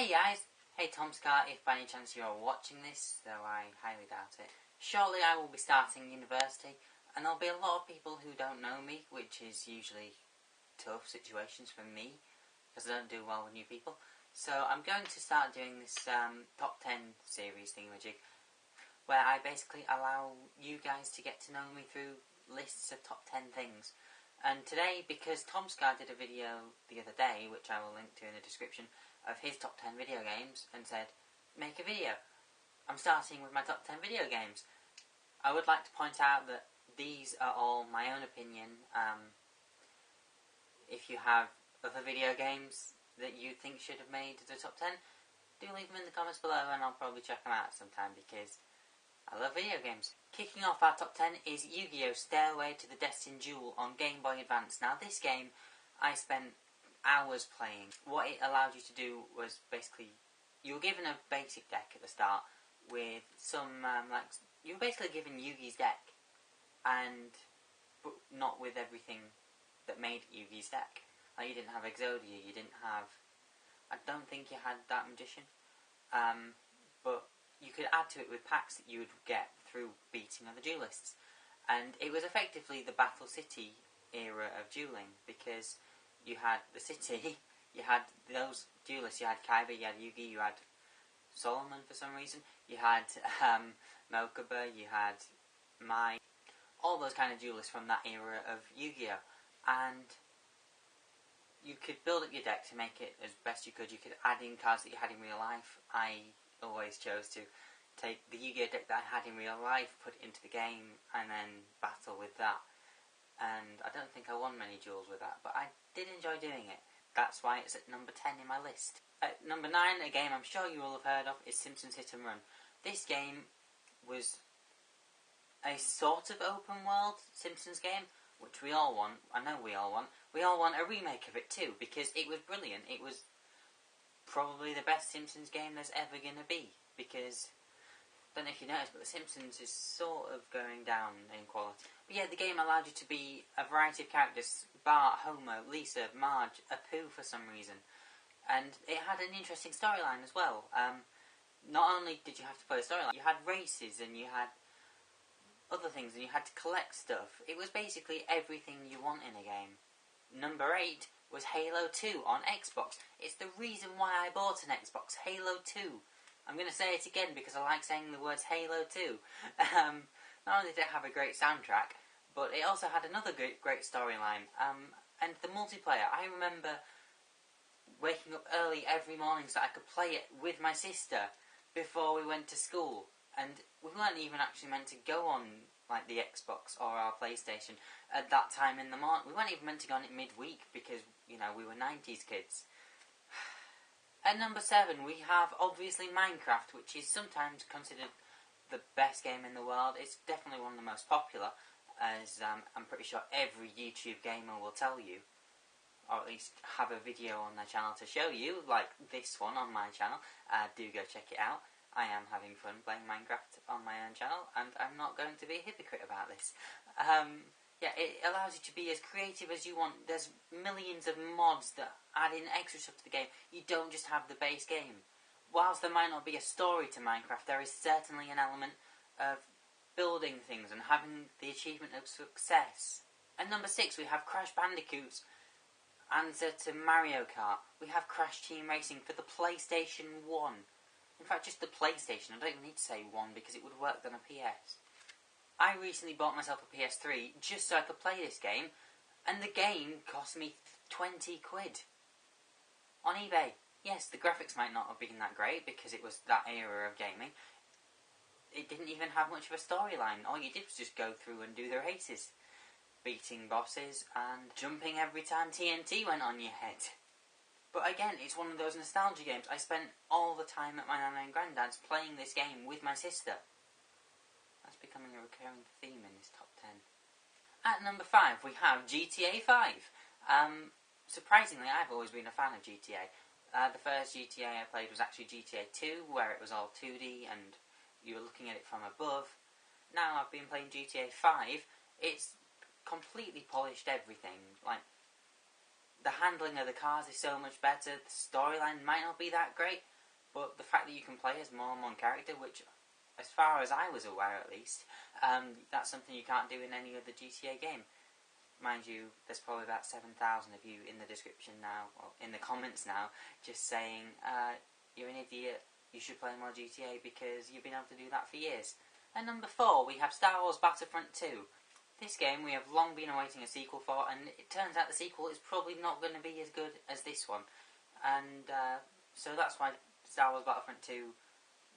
Hey guys, hey Tom Scar, if by any chance you are watching this, though I highly doubt it. Shortly I will be starting university, and there'll be a lot of people who don't know me, which is usually tough situations for me, because I don't do well with new people. So I'm going to start doing this top 10 series thingamajig, where I basically allow you guys to get to know me through lists of top 10 things. And today, because Tom Scar did a video the other day, which I will link to in the description, of his top 10 video games, and said, make a video. I'm starting with my top 10 video games. I would like to point out that these are all my own opinion. If you have other video games that you think should have made the top 10, do leave them in the comments below and I'll probably check them out sometime because I love video games. Kicking off our top 10 is Yu-Gi-Oh! Stairway to the Destined Duel on Game Boy Advance. Now this game I spent hours playing. What it allowed you to do was basically, you were given a basic deck at the start with some, you were basically given Yugi's deck, but not with everything that made Yugi's deck. Like, you didn't have Exodia, you didn't have, I don't think you had that Magician, but you could add to it with packs that you would get through beating other duelists. And it was effectively the Battle City era of dueling, because you had the city, you had those duelists, you had Kaiba, you had Yugi, you had Solomon for some reason, you had Mokuba, you had Mai, all those kind of duelists from that era of Yu-Gi-Oh! And you could build up your deck to make it as best you could. You could add in cards that you had in real life. I always chose to take the Yu-Gi-Oh! Deck that I had in real life, put it into the game, and then battle with that. And I don't think I won many duels with that, but I did enjoy doing it. That's why it's at number 10 in my list. At number 9, a game I'm sure you all have heard of, is Simpsons Hit and Run. This game was a sort of open world Simpsons game, which we all want. I know we all want. We all want a remake of it too, because it was brilliant. It was probably the best Simpsons game there's ever going to be, because I don't know if you noticed, but The Simpsons is sort of going down in quality. But yeah, the game allowed you to be a variety of characters: Bart, Homer, Lisa, Marge, Apu for some reason. And it had an interesting storyline as well. Not only did you have to play the storyline, you had races and you had other things and you had to collect stuff. It was basically everything you want in a game. Number 8 was Halo 2 on Xbox. It's the reason why I bought an Xbox, Halo 2. I'm going to say it again because I like saying the words Halo 2. Not only did it have a great soundtrack, but it also had another great storyline. And the multiplayer, I remember waking up early every morning so I could play it with my sister before we went to school. And we weren't even actually meant to go on like the Xbox or our PlayStation at that time in the morning. We weren't even meant to go on it midweek because, you know, we were 90s kids. At number 7, we have obviously Minecraft, which is sometimes considered the best game in the world. It's definitely one of the most popular, as I'm pretty sure every YouTube gamer will tell you, or at least have a video on their channel to show you, like this one on my channel. Do go check it out. I am having fun playing Minecraft on my own channel, and I'm not going to be a hypocrite about this. Yeah, it allows you to be as creative as you want. There's millions of mods that add in extra stuff to the game. You don't just have the base game. Whilst there might not be a story to Minecraft, there is certainly an element of building things and having the achievement of success. At number 6, we have Crash Bandicoot's answer to Mario Kart. We have Crash Team Racing for the PlayStation 1. In fact, just the PlayStation. I don't even need to say 1 because it would have worked on a PS. I recently bought myself a PS3 just so I could play this game, and the game cost me 20 quid on eBay. Yes, the graphics might not have been that great because it was that era of gaming. It didn't even have much of a storyline. All you did was just go through and do the races, beating bosses and jumping every time TNT went on your head. But again, it's one of those nostalgia games. I spent all the time at my nan and granddad's playing this game with my sister. That's becoming a recurring theme in this top 10. At number 5, we have GTA 5. Surprisingly, I've always been a fan of GTA. The first GTA I played was actually GTA 2, where it was all 2D and you were looking at it from above. Now I've been playing GTA 5. It's completely polished everything. The handling of the cars is so much better. The storyline might not be that great, but the fact that you can play as more than one character, which, as far as I was aware at least, that's something you can't do in any other GTA game. Mind you, there's probably about 7,000 of you in the description now, or in the comments now, just saying, you're an idiot, you should play more GTA because you've been able to do that for years. At number 4, we have Star Wars Battlefront 2. This game we have long been awaiting a sequel for, and it turns out the sequel is probably not going to be as good as this one. And so that's why Star Wars Battlefront 2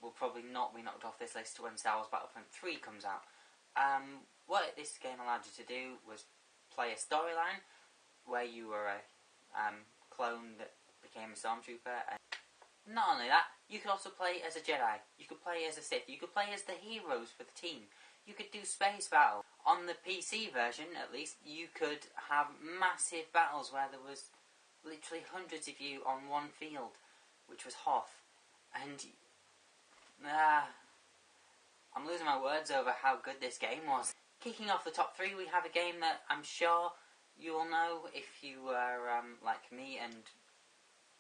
will probably not be knocked off this list when Star Wars Battlefront 3 comes out. What this game allowed you to do was play a storyline where you were a clone that became a stormtrooper, and not only that, you could also play as a Jedi, you could play as a Sith, you could play as the heroes for the team, you could do space battle. On the PC version, at least, you could have massive battles where there was literally hundreds of you on one field, which was Hoth, and I'm losing my words over how good this game was. Kicking off the top 3, we have a game that I'm sure you will know if you were like me and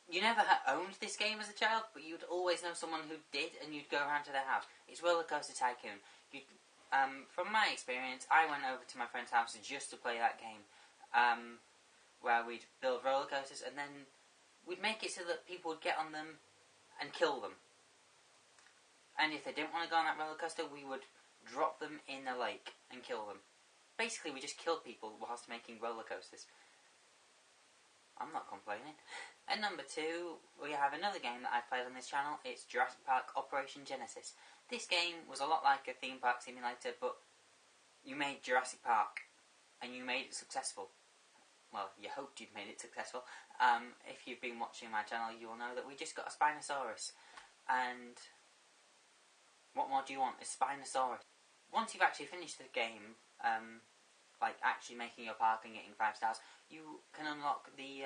you never owned this game as a child, but you'd always know someone who did, and you'd go around to their house. It's Roller Coaster Tycoon. From my experience, I went over to my friend's house just to play that game, where we'd build roller coasters, and then we'd make it so that people would get on them and kill them. And if they didn't want to go on that roller coaster, we would drop them in a lake and kill them. Basically, we just killed people whilst making roller coasters. I'm not complaining. At number 2, we have another game that I've played on this channel. It's Jurassic Park Operation Genesis. This game was a lot like a theme park simulator, but you made Jurassic Park, and you made it successful. Well, you hoped you'd made it successful. If you've been watching my channel, you will know that we just got a Spinosaurus. And what more do you want? A Spinosaurus. Once you've actually finished the game, like actually making your park and getting 5 stars, you can unlock the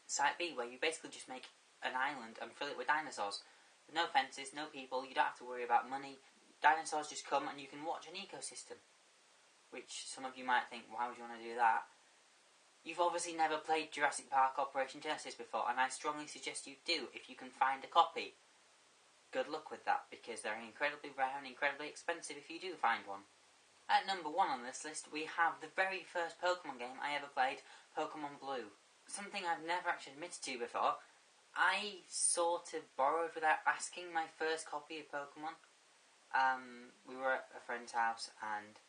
Site B, where you basically just make an island and fill it with dinosaurs. No fences, no people, you don't have to worry about money. Dinosaurs just come and you can watch an ecosystem. Which some of you might think, why would you want to do that? You've obviously never played Jurassic Park Operation Genesis before, and I strongly suggest you do if you can find a copy. Good luck with that, because they're incredibly rare and incredibly expensive if you do find one. At number 1 on this list, we have the very first Pokemon game I ever played, Pokemon Blue. Something I've never actually admitted to before. I sort of borrowed without asking my first copy of Pokemon. We were at a friend's house, and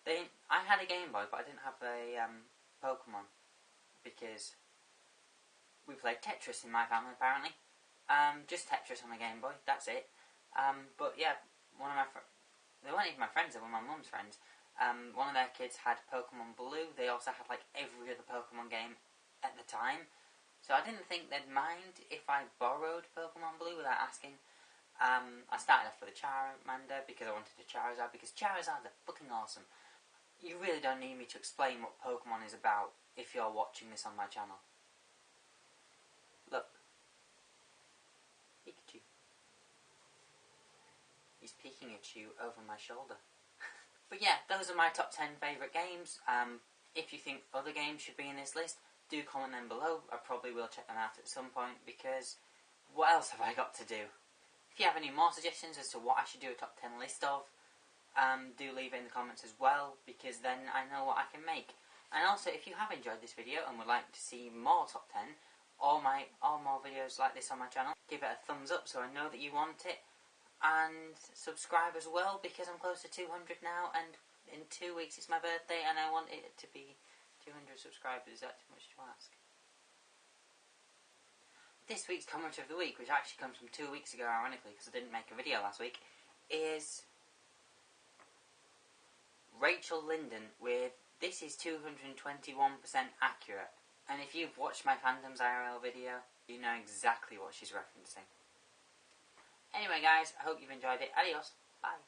I had a Game Boy, but I didn't have a Pokemon, because we played Tetris in my family, apparently. Just Tetris on the Game Boy, that's it. But yeah, they weren't even my friends, they were my mum's friends. One of their kids had Pokemon Blue. They also had like every other Pokemon game at the time. So I didn't think they'd mind if I borrowed Pokemon Blue without asking. I started off with a Charmander because I wanted a Charizard, because Charizards are fucking awesome. You really don't need me to explain what Pokemon is about if you're watching this on my channel. Look. Pikachu. He's peeking at you over my shoulder. But yeah, those are my top 10 favourite games. If you think other games should be in this list, do comment them below. I probably will check them out at some point, because what else have I got to do? If you have any more suggestions as to what I should do a top 10 list of, do leave it in the comments as well, because then I know what I can make. And also, if you have enjoyed this video and would like to see more top 10, or more videos like this on my channel, give it a thumbs up so I know that you want it. And subscribe as well, because I'm close to 200 now, and in 2 weeks it's my birthday, and I want it to be 200 subscribers. Is that too much to ask? This week's comment of the week, which actually comes from 2 weeks ago, ironically, because I didn't make a video last week, is Rachel Linden with, "This is 221% accurate." And if you've watched my Phantoms IRL video, you know exactly what she's referencing. Anyway guys, I hope you've enjoyed it. Adios. Bye.